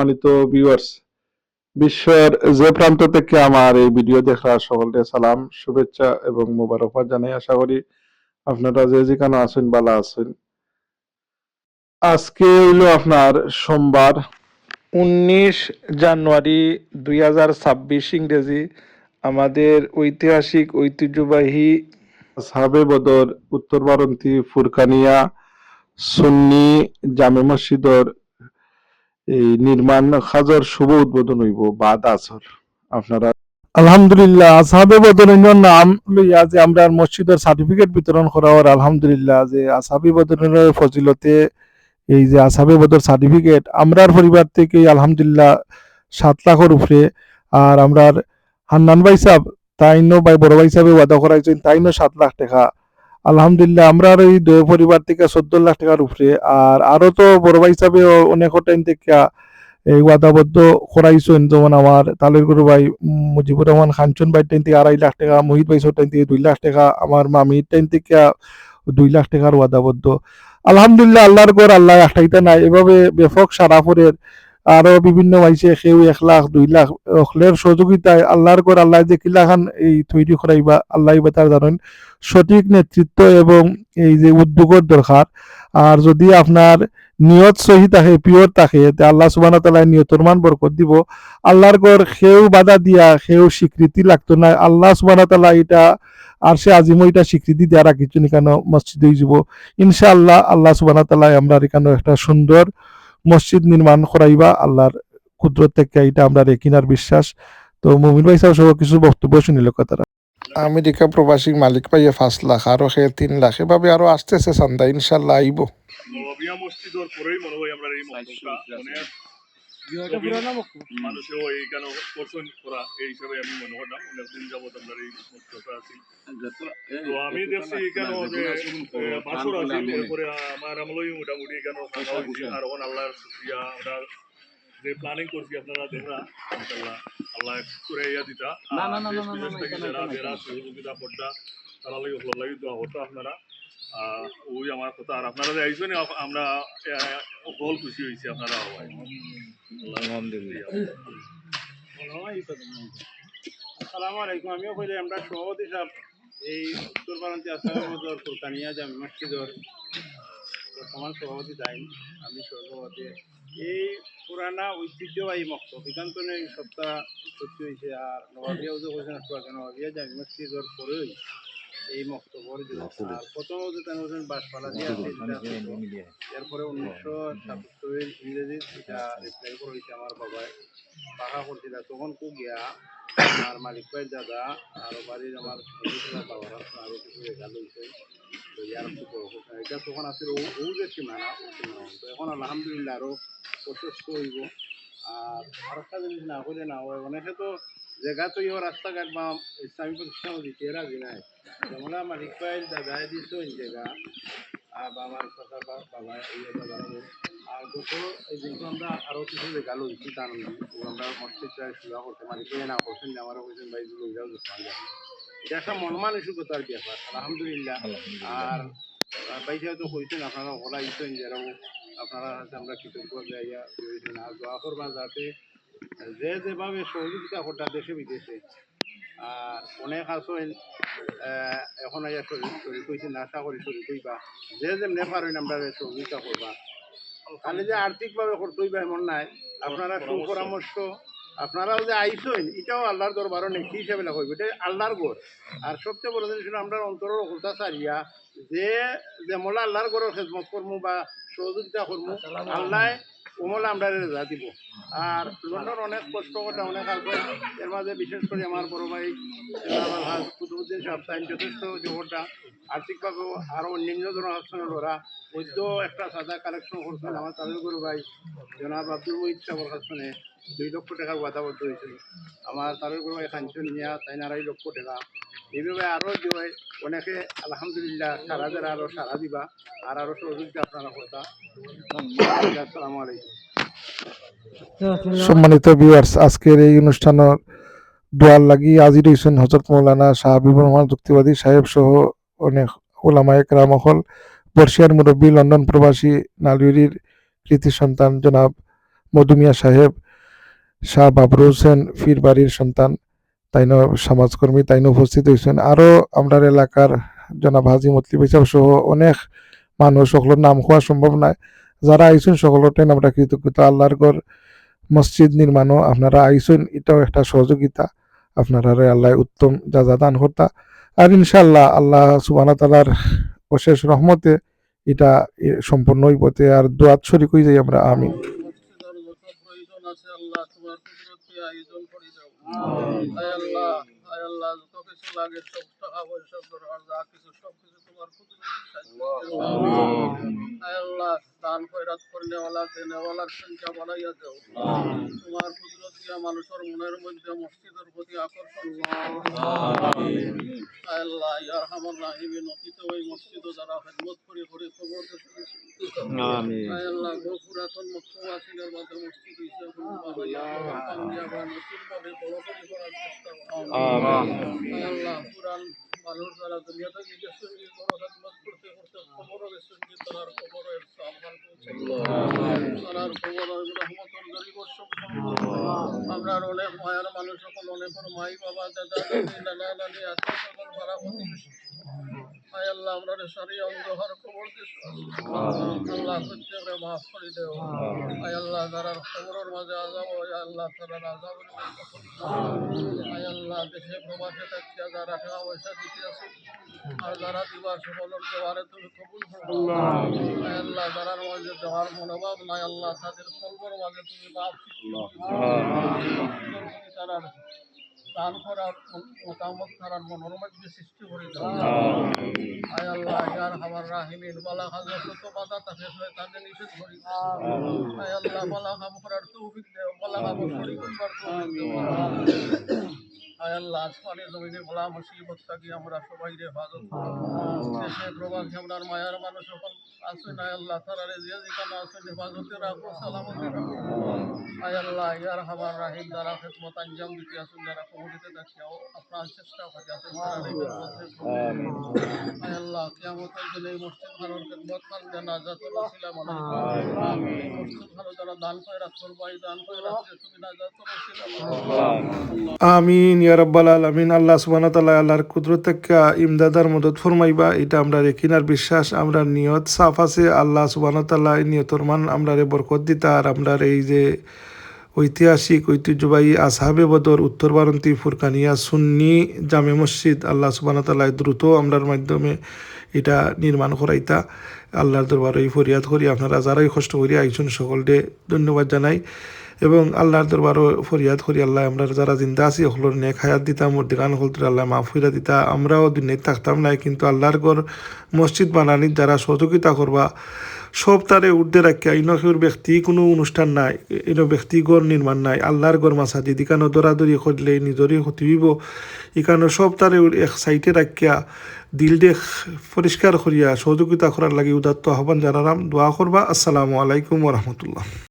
সম্মানিত ভিউয়ার্স, বিশ্বের যে প্রান্ত থেকে আমার এই ভিডিও দেখা সকলকে সালাম, শুভেচ্ছা এবং মোবারকবাদ জানাই। আশা করি আপনারা যে যেখানে আছেন ভালো আছেন। আজকে হইল আপনার সোমবার 19 জানুয়ারি 2026 ইংরেজি। আমাদের ঐতিহাসিক ঐতিহ্যবাহী আসহাবে বদর উত্তরবারন্তী ফুরকানিয়া সুন্নি জামে মসজিদর এই নির্মাণ কাজের শুভ উদ্বোধন হইব বাদ আসর। আপনারা আলহামদুলিল্লাহ আসহাবে বদরের নাম লইয়া যে আমরা মসজিদের সার্টিফিকেট বিতরণ করা হওয়ার আলহামদুলিল্লাহ যে আসহাবে বদরের ফজিলতে এই যে আসহাবে বদর সার্টিফিকেট আমরার পরিবার থেকে আলহামদুলিল্লাহ 7 লাখের উপরে। আর আমরার হান্নান ভাই সাহেব তাইনো ভাই বড় ভাই সাহেব ওয়াদা করাইছেন তাইনো 7 লাখ টাকা। আলহামদুলিল্লাহ আমরা এই দুই পরিবার থেকে 14 লাখ টাকার উপরে। আর আরো তো বড় ভাই সাহেব অনেক টাইম থেকে এই ওয়াদাবদ্ধ করাইছেন, যেমন আমার তালের গরু ভাই মুজিবুর রহমান খানচন ভাই টাইম থেকে 2.5 লাখ টাকা, মোহিত ভাই টাইম থেকে 2 লাখ টাকা, আমার মামির টাইম থেকে 2 লাখ টাকার ওয়াদাবদ্ধ। আলহামদুলিল্লাহ আল্লাহর গড় আল্লাহ একটাইতে নাই, এভাবে ব্যাপক সারাফরের আরো বিভিন্ন মাইসে কেউ 1 লাখ 2 লাখ অখলের সহযোগিতায় আল্লাহর গড় আল্লাহ যে কিলাখান এই তৈরি করাইবা আল্লাহ বেতার জানেন। সঠিক নেতৃত্ব এবং এই যে উদ্যোগের দরকার। আর যদি আপনার নিয়ত সহি থাকে পিওর থাকে তে আল্লাহ সুবহানাহু ওয়া তাআলা নিয়তর মান বরকত দিব। আল্লাহর গড় কেউ বাধা দিয়া কেউ স্বীকৃতি লাগতো না, আল্লাহ সুবহানাহু ওয়া তাআলা এটা আর সে আজিম এটা স্বীকৃতি দেওয়া রাখিছো কেন মসজিদ হয়ে যাব ইনশাআল্লাহ। আল্লাহ সুবহানাহু ওয়া তাআলা আমরা এখানে একটা সুন্দর মসজিদ নির্মাণ করাইবা আল্লাহর কুদরত থেকে, এটা আমরা রেখিনার বিশ্বাস। তো মুমিন ভাই সাহেব সব কিছু বক্তব্য শুনিল কথাটা। আমেরিকা প্রবাসী মালিক পাইয়ে 5 লাখ আরো সে 3 লাখ এভাবে আরো আসতেছে চান্দা ইনশাল্লাহ আইব। নবাবিয়া মসজিদের পরেই মনে হয় আমরা এই মক্তবটা মানুষেও এই কেন পছন্দ করা এই হিসাবে আমি মনে করলাম। অনেকদিন যাবত আমরা এই মক্তবটা আছি। তো আমি দেখছি কেন যে বাসর আছে এরপরে আমার আমলেই মোটামুটি কেন খাওয়া হয়েছে। আর এখন আল্লাহর শুকরিয়া আমরা যে প্ল্যানিং করছি আপনারা দেখরা ইনশাআল্লাহ আল্লাহ করে ইয়া দিতা যারা সহযোগিতা করতা তারা লাগি দোয়া করতো আপনারা। ওই আমার কথা। আর আপনারা যে আইসেন আমরা বল খুশি হয়েছি আপনারা আসসালামু আলাইকুম। আমিও কইলে আমরা সভাপতি সাহেব এই উত্তরবারান্তি আসহাবে বদর ফুরকানিয়া জামে মসজিদর বর্তমান সভাপতি তাই আমি সভাপতি। এই পুরানা ঐতিহ্যবাহী মক্তব এখানে এই সপ্তাহ সত্যি হয়েছে। আর নবাবিয়াও যে কইছেন নবাবিয়া জামে মসজিদর পরেই এই মক্তবর আর প্রথমত তেন বাসপালা দিয়ে আছে এরপরে 1977 ইংরেজি এটা রিপ্লাই করেছে আমার বাবাই পাকা করছিল তখন খুব গিয়া আমার মালিক ভাই দাদা আর বাড়ির আমার বাবার আরো কিছু রেখা লইছে এটা তখন আসলে ও যে সীমানা তো এখন আলহামদুলিল্লাহ আরো প্রশস্ত হইব। আর আরেকটা জিনিস না হইলে না হয় অনেকে তো জায়গা তো ইয়ে রাস্তাঘাট বা ইসলামী প্রতিষ্ঠান দিতে রাজি নাই। যেমন মালিক ভাই দাদাই দিত এই জায়গা বা আমার বাবা এই আর গত এই দিনকে আমরা আরো কিছু জায়গা লইছি তার আমরা মসজিদটা সুবিধা করতে মালিক ভাই না করছেন আমারও বলছেন ভাই লইয়াও এটা একটা মন মানসিকতার ব্যাপার আলহামদুলিল্লাহ। আর ভাই তো কইছেন আপনারা ওলা ইচ্ছেন যারাও আপনারা আমরা কৃতজ্ঞ যাইয়া আর দোয়া করবা যাতে যে যেভাবে সহযোগিতা করতা দেশে বিদেশে। আর অনেক আসেন এখন আইয়া শরীর কইছি না আশা করি শরীর কইবা যে যেমনি পারেন আমরা সহযোগিতা করবা। খালি যে আর্থিকভাবে করতেই বা এমন নাই, আপনারা সুপরামর্শ আপনারাও যে আইসেন এটাও আল্লাহর দরবারও নেই কি হিসাবে না হইব, এটা আল্লাহর গড়। আর সবচেয়ে বড় জিনিস আমরা অন্তরের কথা চারিয়া যে যেমলা আল্লাহর গড়ের খেদমত করবো বা সহযোগিতা করবো আল্লাহ ওমলা আমরা রেজা দিব। আর লন্ডন অনেক কষ্ট কথা অনেক আসবে এর মাঝে বিশেষ করে আমার বড় ভাই কুতুবুদ্দিন সাহেব সাইন যথেষ্ট জোরটা আর্থিকভাবেও আরও অন্যান্য জনসাধারণের ওরা বৈধ একটা সাদা কালেকশন করছেন। আমার তাদের গরু ভাই জনাব আব্দুল মহিদ সাহেবের কাছে 2 লক্ষ টাকার ওয়াদাবদ্ধ হয়েছিল। আমার তাদের গরু ভাই খানচন নিয়া তাই 2.5 লক্ষ টাকা এইভাবে আরও যে অনেকে আলহামদুলিল্লাহ সারা যারা আরও সারা দিবা আর আরও সহযোগিতা আপনারা করতা। আসসালামু আলাইকুম। সম্মানিত ভিউয়ার্স, আজকের এই অনুষ্ঠানের দোয়ার লাগি হাজির হয়েছেন হযরত মাওলানা শাহ হাবিবুর রহমান যুক্তিবাদী সাহেব সহ অনেক উলামায়ে কেরাম বর্ষিয়ার মুরব্বী লন্ডন প্রবাসী নালিউরির কৃতি সন্তান জনাব মধুমিয়া সাহেব, শাহ বাবরু হোসেন ফির বাড়ির সন্তান, তাইনো সমাজকর্মী, তাইনো উপস্থিত হয়েছেন। আরও আমরা এলাকার জনাব হাজি মতলিব হিসাব সহ অনেক মানুষ, সকলের নাম হওয়া সম্ভব নয়। যারা আইসুন সকলের টাইম আমরা কৃতজ্ঞতা। আল্লাহর ঘর মসজিদ নির্মাণও আপনারা আইসুন, এটাও একটা সহযোগিতা। আপনারা আল্লাহ উত্তম যা দান কর্তা। আর ইনশাল্লাহ আল্লাহ সুবহানাহু ওয়া তাআলার অশেষ রহমতে এটা সম্পূর্ণ হইবতে। আর দোয়াত শরীক হয়ে যাই আমরা, আমিন। মসজিদের যত প্রয়োজন আছে আল্লাহ তোমার কুদরতে আয়োজন করে দাও। আয় আল্লাহ, আয় আল্লাহ, যত কিছু লাগে সব টাকা পয়সা দরকার যা কিছু সব কিছু তোমার কুদরতে আয় আল্লাহ, দান খয়রাত করনেওয়ালা দেনেওয়ালার সংখ্যা বাড়াইয়া দাও। তোমার কুদরত দিয়া মানুষের মনের মধ্যে মসজিদের প্রতি আকর্ষণ আয় আল্লাহ, ইয়া আরহামার রাহিমিন, অতীত ওই মসজিদও যারা খেদমত করে করে খবর আয় আল্লাহ, বহু পুরাতন মক্কাবাসীদের মাঝে মসজিদ হইছে এখন নতুনভাবে বড় করার চেষ্টা করো। আয় আল্লাহ, পুরান মানুষ যারা দুনিয়া থেকে গেছেন বড় খেদমত করতে করতে খবরও গেছেন তার খবরের সাবধান তার খবরের রহমতের জরি বর্ষণ আমরা অনেক মায়ের মানুষ সকল অনেকের মাই বাবা দাদা দাদি নানা নানি আছে সকল ভাড়া প্রতিবেশী আয় আল্লাহ, আমরা সারি অন্ধকার খবর দিস আল্লাহ, প্রত্যেকরে মাফ করে দেও। আয় আল্লাহ, যারা খবরের মাঝে আজাব হয় আল্লাহ তারা আজাব আয় আল্লাহ, দেশে প্রবাসে থাকিয়া যারা টাকা পয়সা দিতে আছে আর যারা দিবার সকলের দেওয়ারে তুমি কবুল করো। আয় আল্লাহ, যারা মাঝে দেওয়ার মনোভাব নাই আল্লাহ তাদের কলবর মাঝে তুমি মাফ তারা দান করার মতামত করার মনের মধ্যে সৃষ্টি করে দাও। আয় আল্লাহ, ইয়ার হামার রাহিমিন, বালা হাজার যত বাধা থাকে তাদের নিষেধ করি। আয় আল্লাহ, বালা কাম করার তৌফিক দেও, বালা কাম শরীক করবার তৌফিক দেও। আয় আল্লাহ, আসমানে জমিনে বলা মুসিবত থাকি আমরা সবাই হেফাজত করো। দেশে প্রবাসী আপনার মায়ার মানুষ সকল আছেন আয় আল্লাহ, তারা যে যেখানে আছেন হেফাজতে রাখো, সালামতে রাখো। আয় আল্লাহ, ইয়ার হামার রাহিম, যারা খেদমত আঞ্জাম দিতে আছেন, যারা কমিটিতে থাকিও আপনার চেষ্টা করে আছেন তারা আয় আল্লাহ, কিয়ামতের দিনে এই মসজিদ খানোর খেদমত খান জানাজাতুল ওসিলা বানাই এই মসজিদ খানো যারা দান করে রাখছর ভাই দান করে রাখছে তুমি জানাজাতুল ওসিলা বানাই। আমিন ইয়া রাব্বাল আলামিন। আল্লাহ সুবহানাহু ওয়া তাআলা আল্লাহর কুদরত থেকে ইমদাদার মদত ফরমাইবা, এটা আমরা রেখিনার বিশ্বাস। আমরা নিয়ত সাফ আছে, আল্লাহ সুবহানাহু ওয়া তাআলা এই নিয়তর মান আমরা বরকত দিতা। আর আমরা এই যে ঐতিহাসিক ঐতিহ্যবাহী আসহাবে বদর উত্তর বারন্তি ফুরকানিয়া সুন্নি জামে মসজিদ আল্লাহ সুবহানাহু ওয়া তাআলা দ্রুত আমরার মাধ্যমে এটা নির্মাণ করাইতা। আল্লাহর দরবারে এই ফরিয়াদ করি, আপনারা যারাই কষ্ট করি আইসুন সকলকে ধন্যবাদ জানাই এবং আল্লাহর দরবারও ফরিয়াদ করি আল্লাহ আমরা যারা জিন্দা আছি সকলের নেক হায়াত দিতা, মুর্দিগান হলতুর আল্লাহ মাফ হইরা দিতা। আমরাও দুনিয়ায় থাকতাম নাই, কিন্তু আল্লাহর ঘর মসজিদ বানানির যারা সহযোগিতা করবা সব তারে উর্ধে রাখিয়া ইনকের ব্যক্তি কোনো অনুষ্ঠান নাই, ইনো ব্যক্তি গড় নির্মাণ নাই, আল্লাহর গড় মাসাজিদ ইকানো দরাদরি করলে নিজরই ক্ষতি হইব। ইকানো সব তারে এক সাইডে রাখিয়া দিল দেখ পরিষ্কার করিয়া সহযোগিতা করার লাগে উদাত্ত আহ্বান জানালাম। দোয়া করবা। আসসালামু আলাইকুম ওয়া রাহমাতুল্লাহ।